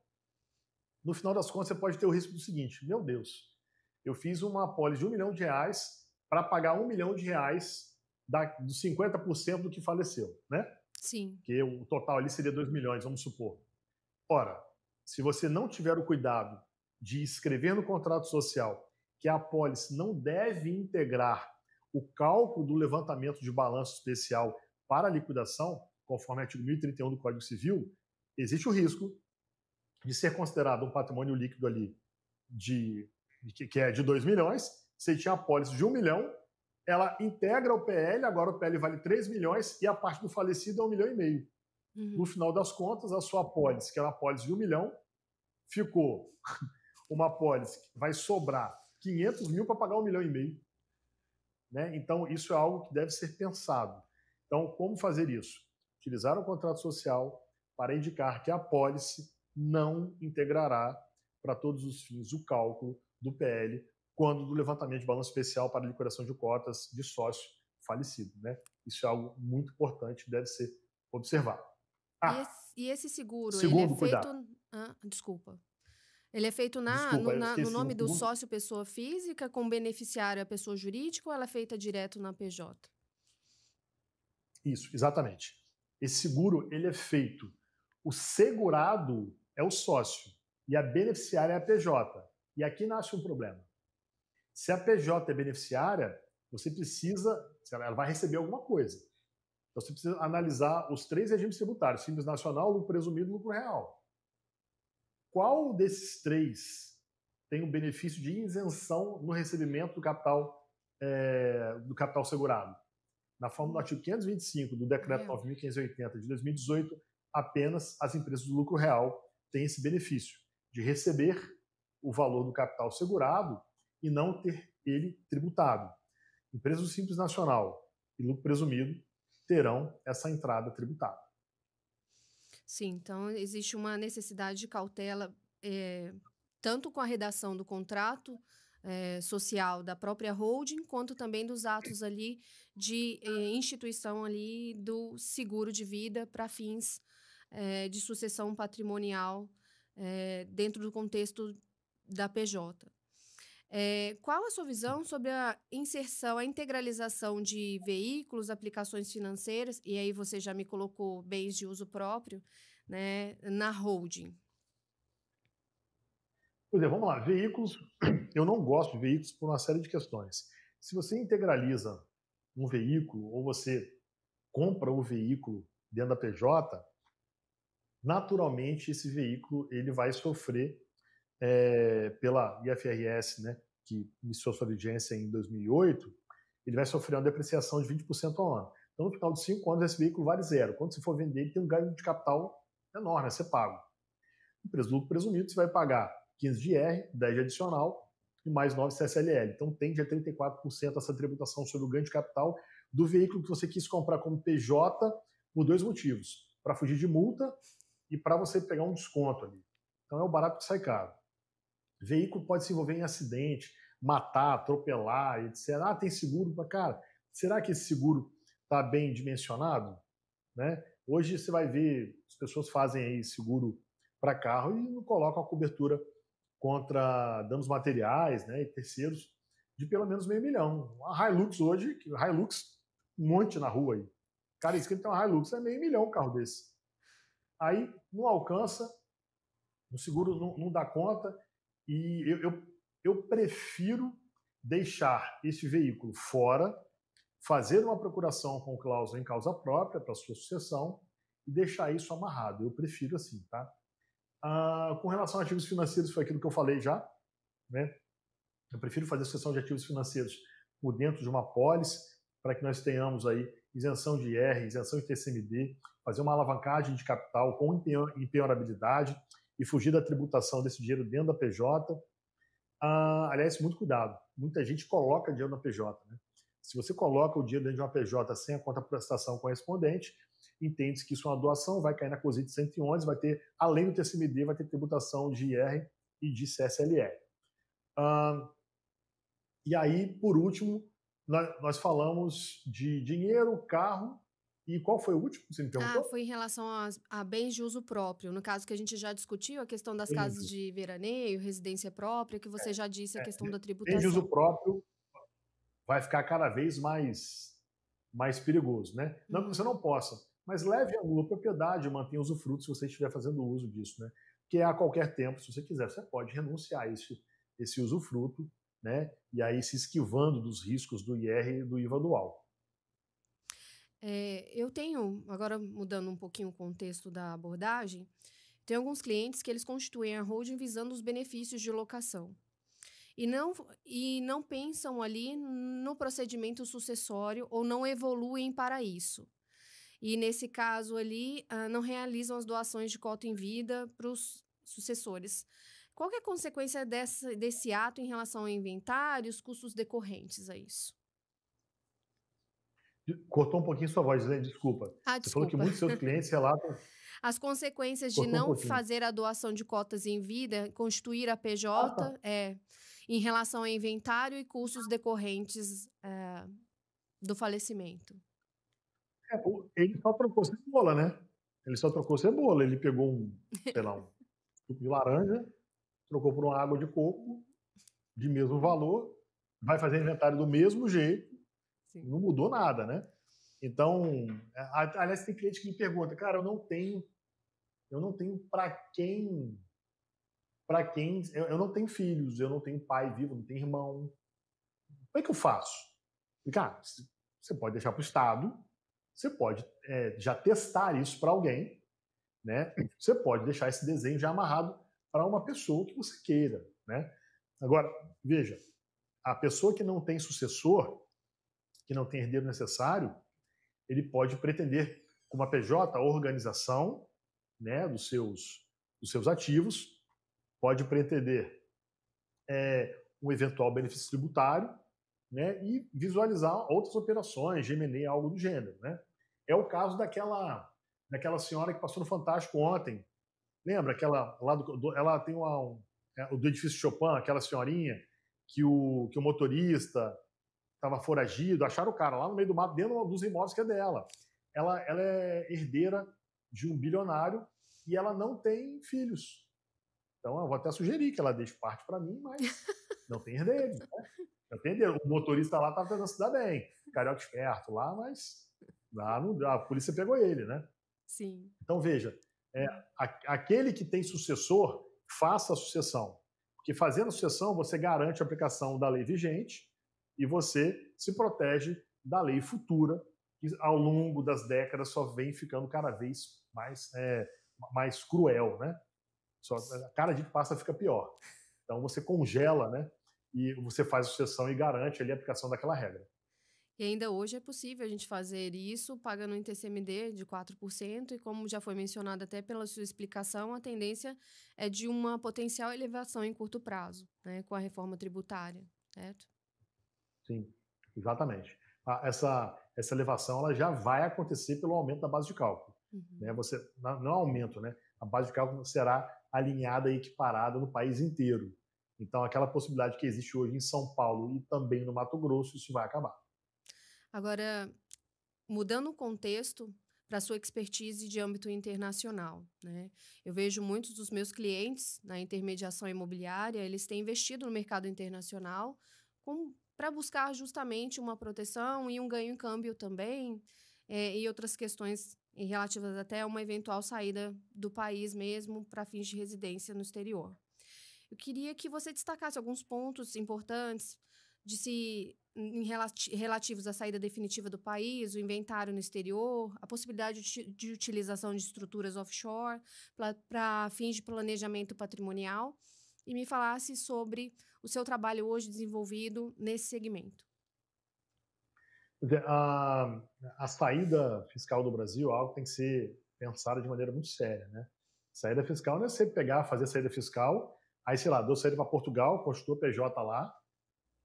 no final das contas, você pode ter o risco do seguinte: meu Deus, eu fiz uma apólice de R$1 milhão para pagar R$1 milhão dos 50% do que faleceu, né? Sim. Porque o total ali seria 2 milhões, vamos supor. Ora, se você não tiver o cuidado de escrever no contrato social que a apólice não deve integrar o cálculo do levantamento de balanço especial para a liquidação, conforme o artigo 1031 do Código Civil, existe o risco de ser considerado um patrimônio líquido ali que é de 2 milhões, você tinha a apólice de 1 milhão, ela integra o PL, agora o PL vale 3 milhões e a parte do falecido é 1,5 milhão. No final das contas, a sua apólice, que era a apólice de 1 milhão, ficou uma apólice que vai sobrar 500 mil para pagar 1,5 milhão. Né? Então, isso é algo que deve ser pensado. Então, como fazer isso? Utilizar o contrato social para indicar que a apólice não integrará para todos os fins o cálculo do PL quando do levantamento de balanço especial para liquidação de cotas de sócio falecido. Né? Isso é algo muito importante que deve ser observado. E esse seguro, segundo, ele é feito... cuidado. Desculpa. Ele é feito no nome do sócio pessoa física, com beneficiário a pessoa jurídica, ou ela é feita direto na PJ? Isso, exatamente. Esse seguro, ele é feito. O segurado é o sócio e a beneficiária é a PJ. E aqui nasce um problema. Se a PJ é beneficiária, ela vai receber alguma coisa. Então você precisa analisar os 3 regimes tributários: Simples Nacional, lucro presumido e lucro real. Qual desses 3 tem o benefício de isenção no recebimento do capital segurado? Na forma do artigo 525 do Decreto 9.580 de 2018, apenas as empresas do lucro real têm esse benefício de receber o valor do capital segurado e não ter ele tributado. Empresas do Simples Nacional e lucro presumido terão essa entrada tributada. Sim, então existe uma necessidade de cautela, tanto com a redação do contrato social da própria holding, quanto também dos atos ali de instituição ali do seguro de vida para fins de sucessão patrimonial dentro do contexto da PJ. Qual a sua visão sobre a inserção, a integralização de veículos, aplicações financeiras, e aí você já me colocou bens de uso próprio, né, na holding? Pois é, vamos lá. Veículos, eu não gosto de veículos por uma série de questões. Se você integraliza um veículo ou você compra o veículo dentro da PJ, naturalmente esse veículo ele vai sofrer pela IFRS, né, que iniciou sua vigência em 2008, ele vai sofrer uma depreciação de 20% ao ano. Então, no final de 5 anos, esse veículo vale zero. Quando você for vender, ele tem um ganho de capital enorme a ser pago. O preço do lucro presumido, você vai pagar 15 de IR, 10 de adicional e mais 9 CSLL. Então, tende a 34% essa tributação sobre o ganho de capital do veículo que você quis comprar como PJ por 2 motivos: para fugir de multa e para você pegar um desconto ali. Então, é o barato que sai caro. Veículo pode se envolver em acidente, matar, atropelar, etc. Tem seguro? Cara, será que esse seguro está bem dimensionado? Né? Hoje você vai ver, as pessoas fazem aí seguro para carro e não colocam a cobertura contra danos materiais, né, e terceiros de pelo menos R$500 mil. A Hilux hoje, um monte na rua aí. Cara, isso que tem uma Hilux, é R$500 mil um carro desse. Aí não alcança, o seguro não dá conta, e eu prefiro deixar esse veículo fora, fazer uma procuração com cláusula em causa própria para sua sucessão e deixar isso amarrado. Eu prefiro assim, tá? Com relação a ativos financeiros, foi aquilo que eu falei já, né? Eu prefiro fazer a sucessão de ativos financeiros por dentro de uma apólice, para que nós tenhamos aí isenção de IR, isenção de TCMD, fazer uma alavancagem de capital com impenhorabilidade e fugir da tributação desse dinheiro dentro da PJ. Aliás, muito cuidado. Muita gente coloca dinheiro na PJ, né? Se você coloca o dinheiro dentro de uma PJ sem a contraprestação correspondente, entende-se que isso é uma doação, vai cair na COSIT 111, vai ter, além do TCMD, vai ter tributação de IR e de CSLL. E aí, por último, nós falamos de dinheiro, carro, e qual foi o último que você me Ah, perguntou? foi em relação a bens de uso próprio, no caso que a gente já discutiu, a questão das casas Entendi. de veraneio, residência própria, que você já disse a É, questão da bem de uso tributação. próprio vai ficar cada vez mais perigoso, né? Não que você Uhum. não possa, mas leve a nua propriedade e mantenha usufruto se você estiver fazendo uso disso, né? Que a qualquer tempo, se você quiser, você pode renunciar a esse usufruto, né? E aí se esquivando dos riscos do IR e do IVA dual. Eu tenho, agora mudando um pouquinho o contexto da abordagem, tem alguns clientes que eles constituem a holding visando os benefícios de locação. E não pensam ali no procedimento sucessório ou não evoluem para isso. E nesse caso ali, não realizam as doações de cota em vida para os sucessores. Qual que é a consequência desse ato em relação ao inventário e os custos decorrentes a isso? Cortou um pouquinho sua voz, né? Desculpa. Ah, Você falou que desculpa. muitos seus clientes relatam. As consequências de Cortou um não pouquinho. fazer a doação de cotas em vida, constituir a Ah, tá. PJ, em relação ao inventário e custos decorrentes, do falecimento. Ele só trocou cebola, né? Ele só trocou cebola. Ele pegou sei lá, um suco de laranja, trocou por uma água de coco, de mesmo valor, vai fazer inventário do mesmo jeito, Sim. não mudou nada, né? Então, aliás, tem cliente que me pergunta, cara, eu não tenho para quem, eu não tenho filhos, eu não tenho pai vivo, não tenho irmão. Como é que eu faço? E, cara, você pode deixar para o Estado, você pode já testar isso para alguém, né? Você pode deixar esse desenho já amarrado para uma pessoa que você queira, né? Agora, veja, a pessoa que não tem sucessor, que não tem herdeiro necessário, ele pode pretender, com uma PJ, a organização, né, dos seus ativos, pode pretender um eventual benefício tributário, né, e visualizar outras operações, GMNE, algo do gênero. Né? É o caso daquela senhora que passou no Fantástico ontem. Lembra? Aquela lá ela tem o do edifício Chopin, aquela senhorinha que o motorista estava foragido, acharam o cara lá no meio do mato, dentro dos imóveis que é dela. Ela é herdeira de um bilionário e ela não tem filhos. Então eu vou até sugerir que ela deixe parte para mim, mas não tem herdeiro. Né? Não tem herdeiro. O motorista lá estava tentando se dar bem, carioca esperto lá, mas lá a polícia pegou ele, né? Sim. Então veja, aquele que tem sucessor, faça a sucessão. Porque fazendo a sucessão, você garante a aplicação da lei vigente e você se protege da lei futura, que ao longo das décadas só vem ficando cada vez mais cruel, né? Cada dia que passa fica pior. Então você congela, né? E você faz a sucessão e garante ali a aplicação daquela regra. E ainda hoje é possível a gente fazer isso pagando um ITCMD de 4% e como já foi mencionado até pela sua explicação, a tendência é de uma potencial elevação em curto prazo, né, com a reforma tributária, certo? Sim, exatamente. Essa elevação ela já vai acontecer pelo aumento da base de cálculo. Né? Uhum. Não é aumento, né? A base de cálculo será alinhada e equiparada no país inteiro. Então, aquela possibilidade que existe hoje em São Paulo e também no Mato Grosso, isso vai acabar. Agora, mudando o contexto para sua expertise de âmbito internacional, né? Eu vejo muitos dos meus clientes na intermediação imobiliária, eles têm investido no mercado internacional para buscar justamente uma proteção e um ganho em câmbio também, e outras questões relativas até a uma eventual saída do país mesmo para fins de residência no exterior. Eu queria que você destacasse alguns pontos importantes relativos à saída definitiva do país, o inventário no exterior, a possibilidade de utilização de estruturas offshore para fins de planejamento patrimonial, e me falasse sobre o seu trabalho hoje desenvolvido nesse segmento. A saída fiscal do Brasil é algo que tem que ser pensado de maneira muito séria. Né? Saída fiscal não é você pegar, fazer saída fiscal, aí, sei lá, dou saída para Portugal, constituo PJ lá,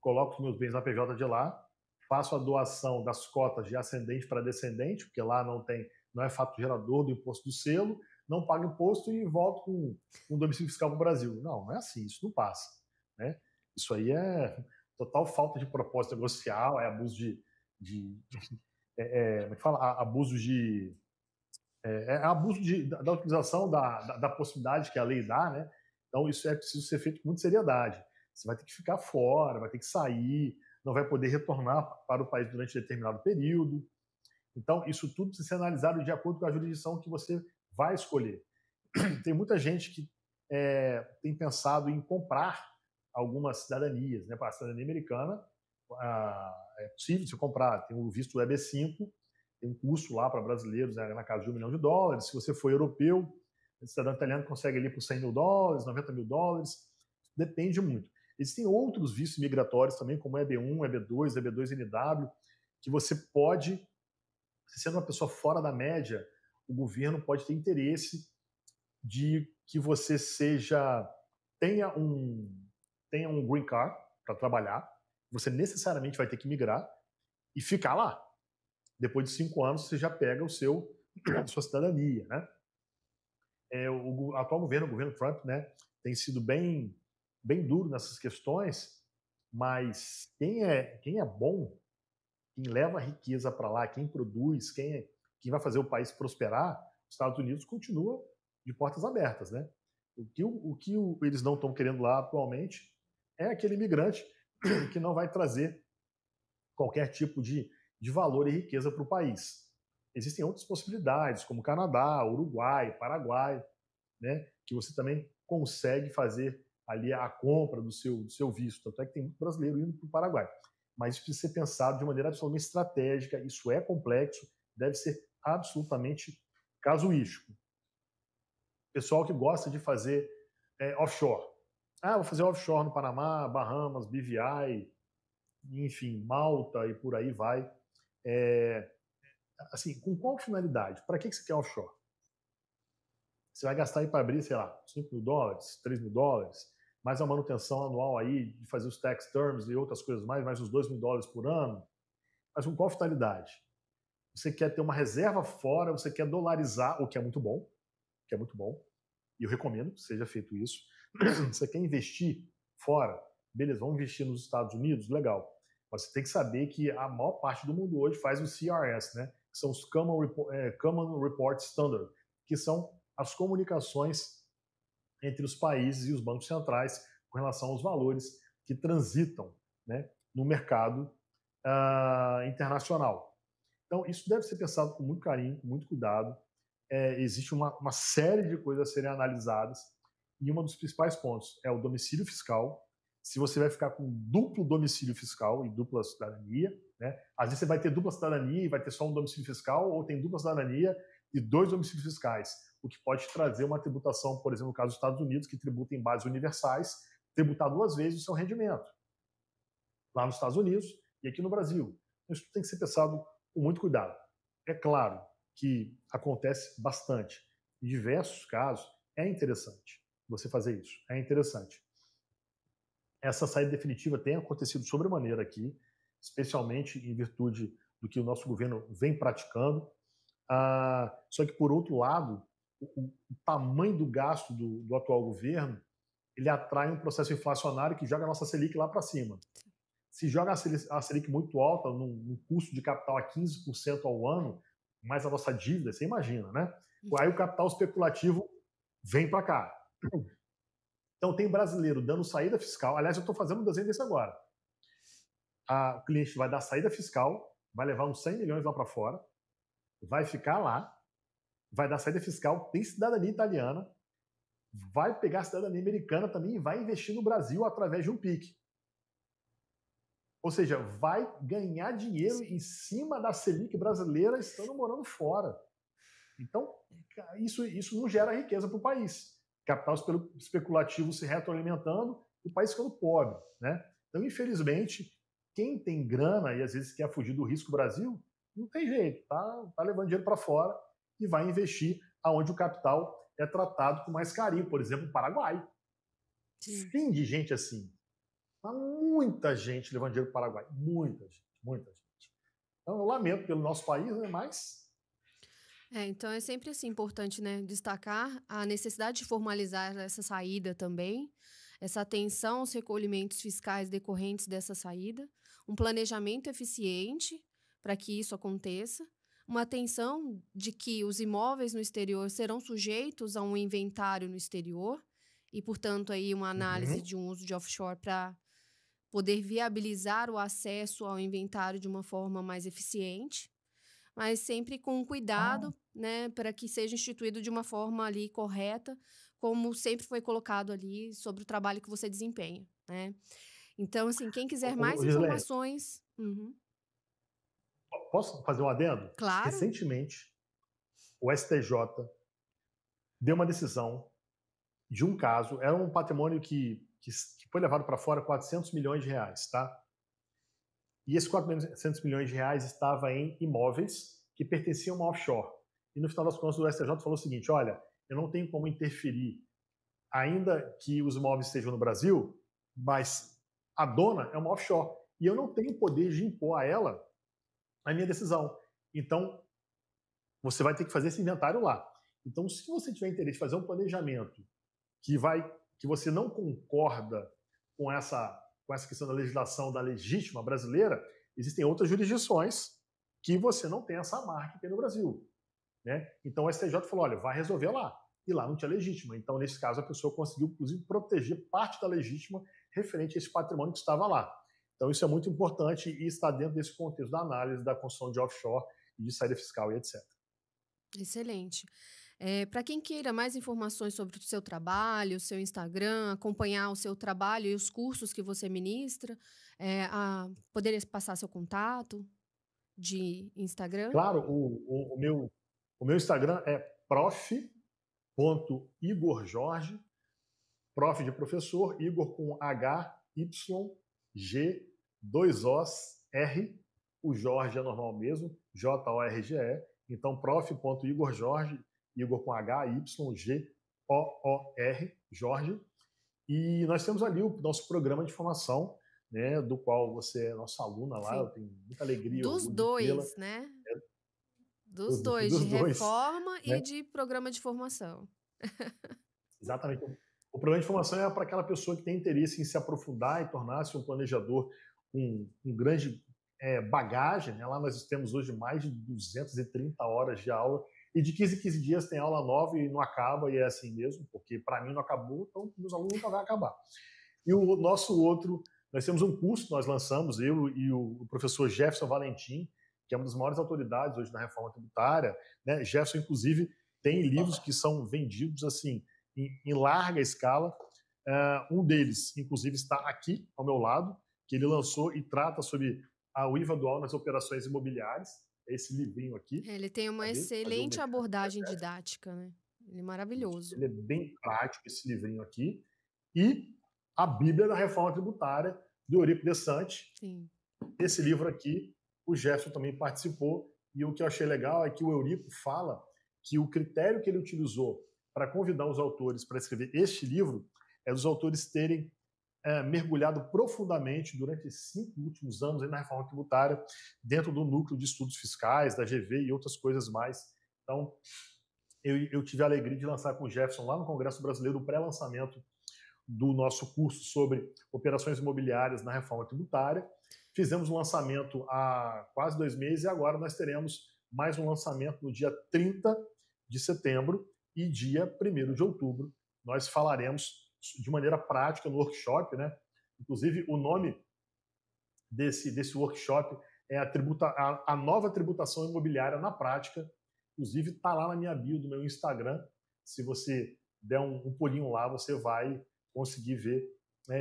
coloco os meus bens na PJ de lá, faço a doação das cotas de ascendente para descendente, porque lá não é fato gerador do imposto do selo, não pago imposto e volto com um domicílio fiscal para o Brasil. Não é assim, isso não passa. Né? Isso aí total falta de propósito negocial, é abuso de como é que fala? Abuso de abuso da utilização da possibilidade que a lei dá, né? Então isso é preciso ser feito com muita seriedade. Você vai ter que ficar fora, vai ter que sair, não vai poder retornar para o país durante determinado período. Então isso tudo precisa ser analisado de acordo com a jurisdição que você vai escolher. Tem muita gente que tem pensado em comprar algumas cidadanias, né? Para a cidadania americana, é possível você comprar. Tem o visto EB5, tem um custo lá para brasileiros, né, na casa de $1 milhão. Se você for europeu, o cidadão italiano consegue ali por $100 mil, $90 mil. Depende muito. Existem outros vistos migratórios também, como EB1, EB2, EB2NW, que você pode, sendo uma pessoa fora da média, o governo pode ter interesse de que você tenha um green card para trabalhar. Você necessariamente vai ter que migrar e ficar lá. Depois de 5 anos, você já pega a sua cidadania, né? O atual governo, o governo Trump, né, tem sido bem duro nessas questões, mas quem é bom, quem leva a riqueza para lá, quem produz, quem vai fazer o país prosperar, os Estados Unidos continua de portas abertas, né? O que eles não estão querendo lá atualmente é aquele imigrante que não vai trazer qualquer tipo de valor e riqueza para o país. Existem outras possibilidades, como Canadá, Uruguai, Paraguai, né, que você também consegue fazer ali a compra do seu visto. Tanto é que tem muito brasileiro indo para o Paraguai. Mas isso precisa ser pensado de maneira absolutamente estratégica, isso é complexo, deve ser absolutamente casuístico. Pessoal que gosta de fazer offshore. Vou fazer offshore no Panamá, Bahamas, BVI, enfim, Malta e por aí vai. Assim, com qual finalidade? Para que você quer offshore? Você vai gastar aí para abrir, sei lá, $5 mil, $3 mil, mais a manutenção anual aí de fazer os tax terms e outras coisas mais uns $2 mil por ano. Mas com qual finalidade? Você quer ter uma reserva fora, você quer dolarizar, o que é muito bom, e eu recomendo que seja feito isso. Você quer investir fora? Beleza, vamos investir nos Estados Unidos? Legal. Mas você tem que saber que a maior parte do mundo hoje faz o CRS, né? Que são os Common Report Standard, que são as comunicações entre os países e os bancos centrais com relação aos valores que transitam, né, no mercado internacional. Então, isso deve ser pensado com muito carinho, com muito cuidado. Existe uma série de coisas a serem analisadas e um dos principais pontos é o domicílio fiscal. Se você vai ficar com duplo domicílio fiscal e dupla cidadania, né? Às vezes você vai ter dupla cidadania e vai ter só um domicílio fiscal, ou tem dupla cidadania e 2 domicílios fiscais, o que pode trazer uma tributação, por exemplo, no caso dos Estados Unidos, que tributa em bases universais, tributar 2 vezes o seu rendimento, lá nos Estados Unidos e aqui no Brasil. Isso tem que ser pensado com muito cuidado. É claro que acontece bastante. Em diversos casos, é interessante você fazer isso. É interessante. Essa saída definitiva tem acontecido sobremaneira aqui, especialmente em virtude do que o nosso governo vem praticando. Só que, por outro lado, o tamanho do gasto do atual governo, ele atrai um processo inflacionário que joga a nossa Selic lá para cima. Se joga a Selic muito alta, num custo de capital a 15% ao ano, mais a nossa dívida, você imagina, né? Aí o capital especulativo vem para cá. Então tem brasileiro dando saída fiscal. Aliás, eu estou fazendo um desenho desse agora. O cliente vai dar saída fiscal, vai levar uns 100 milhões lá para fora, vai ficar lá, vai dar saída fiscal, tem cidadania italiana, vai pegar a cidadania americana também e vai investir no Brasil através de um PIC. Ou seja, vai ganhar dinheiro em cima da Selic brasileira estando morando fora. Então, isso não gera riqueza para o país. Capital especulativo se retroalimentando e o país ficando pobre, né? Então, infelizmente, quem tem grana e às vezes quer fugir do risco Brasil, não tem jeito, tá levando dinheiro para fora e vai investir aonde o capital é tratado com mais carinho, por exemplo, o Paraguai. Fim de gente assim. Mas muita gente levando dinheiro para o Paraguai. Muita gente. Então, eu lamento pelo nosso país, né? Mas... então é sempre assim, importante, né, destacar a necessidade de formalizar essa saída também. essa atenção aos recolhimentos fiscais decorrentes dessa saída, um planejamento eficiente para que isso aconteça, uma atenção de que os imóveis no exterior serão sujeitos a um inventário no exterior e, portanto, aí uma análise Uhum. de um uso de offshore para poder viabilizar o acesso ao inventário de uma forma mais eficiente, mas sempre com Ah, cuidado, né, para que seja instituído de uma forma ali correta, como sempre foi colocado ali sobre o trabalho que você desempenha, né. Então, assim, quem quiser mais Gislene, informações. Uhum. posso fazer um adendo? Claro. Recentemente, o STJ deu uma decisão de um caso, era um patrimônio que foi levado para fora 400 milhões de reais, tá? E esses 400 milhões de reais estava em imóveis que pertenciam a uma offshore. E no final das contas, o STJ falou o seguinte: olha, eu não tenho como interferir, ainda que os imóveis estejam no Brasil, mas a dona é uma offshore. E eu não tenho poder de impor a ela a minha decisão. Então, você vai ter que fazer esse inventário lá. Então, se você tiver interesse em fazer um planejamento que vai que você não concorda com essa questão da legislação da legítima brasileira, existem outras jurisdições que você não tem essa marca aqui no Brasil, né? Então o STJ falou, olha, vai resolver lá. E lá não tinha legítima. Então, nesse caso, a pessoa conseguiu, inclusive, proteger parte da legítima referente a esse patrimônio que estava lá. Então, isso é muito importante e está dentro desse contexto da análise da construção de offshore e de saída fiscal e etc. Excelente. Para quem queira mais informações sobre o seu trabalho, o seu Instagram, acompanhar o seu trabalho e os cursos que você ministra, poderia passar seu contato de Instagram? Claro, o meu Instagram é prof.igorjorge, prof de professor, Igor com H, Y, G, dois Os, R, o Jorge é normal mesmo, Jorge. Então, prof.igorjorge, Igor com H, Y, G, O-O-R, Jorge. E nós temos ali o nosso programa de formação, né, do qual você é nossa aluna lá, eu Sim. tenho muita alegria e Dos orgulho de tê-la, dois, né? né, Dos dois, de dos dois, reforma né? e de programa de formação. Exatamente. O programa de formação é para aquela pessoa que tem interesse em se aprofundar e tornar-se um planejador com grande bagagem. Né? Lá nós temos hoje mais de 230 horas de aula e de 15 em 15 dias tem aula nova e não acaba, e é assim mesmo, porque para mim não acabou, então meus alunos nunca vai acabar. E o nosso outro, nós temos um curso que nós lançamos, eu e o professor Jefferson Valentim, que é uma das maiores autoridades hoje na reforma tributária. Né? Jefferson, inclusive, tem livros que são vendidos assim em larga escala. Um deles, inclusive, está aqui ao meu lado, que ele lançou e trata sobre o IVA dual nas operações imobiliárias. É esse livrinho aqui. Ele tem uma Cadê? Fazer o excelente merchan. abordagem didática, né? Ele é maravilhoso. Ele é bem prático, esse livrinho aqui. E a Bíblia da Reforma Tributária, do Eurico Desante. Sim. Esse livro aqui, o Jefferson também participou, e o que eu achei legal é que o Eurico fala que o critério que ele utilizou para convidar os autores para escrever este livro é dos autores terem mergulhado profundamente durante esses 5 últimos anos aí na reforma tributária, dentro do núcleo de estudos fiscais, da GV e outras coisas mais. Então, eu tive a alegria de lançar com o Jefferson lá no Congresso Brasileiro o pré-lançamento do nosso curso sobre operações imobiliárias na reforma tributária. Fizemos um lançamento há quase 2 meses e agora nós teremos mais um lançamento no dia 30 de setembro e dia 1º de outubro. Nós falaremos de maneira prática no workshop, né? Inclusive, o nome desse workshop é a nova tributação imobiliária na prática. Inclusive, está lá na minha bio do meu Instagram. Se você der um pulinho lá, você vai conseguir ver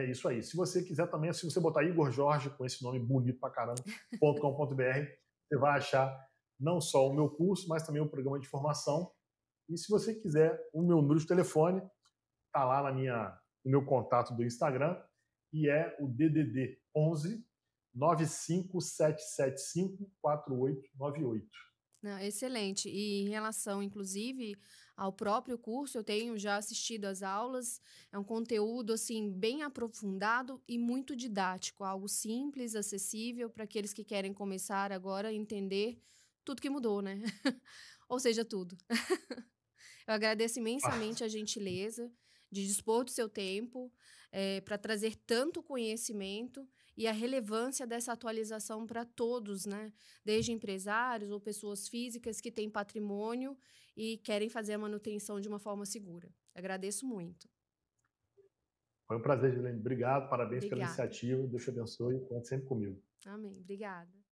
isso aí. Se você quiser também, se você botar Igor Jorge, com esse nome bonito pra caramba, .com.br, você vai achar não só o meu curso, mas também o programa de formação. E se você quiser, o meu número de telefone está lá no meu contato do Instagram, e é o DDD 11 95775 4898. Não, excelente. E em relação, inclusive, ao próprio curso, eu tenho já assistido às aulas. É um conteúdo assim bem aprofundado e muito didático, algo simples, acessível para aqueles que querem começar agora a entender tudo que mudou, né? Ou seja, tudo. Eu agradeço imensamente a gentileza de dispor do seu tempo. para trazer tanto conhecimento e a relevância dessa atualização para todos, né? Desde empresários ou pessoas físicas que têm patrimônio e querem fazer a manutenção de uma forma segura. Agradeço muito. Foi um prazer, Juliane. Obrigado, parabéns pela Obrigada. iniciativa. Deus te abençoe. Conte sempre comigo. Amém. Obrigada.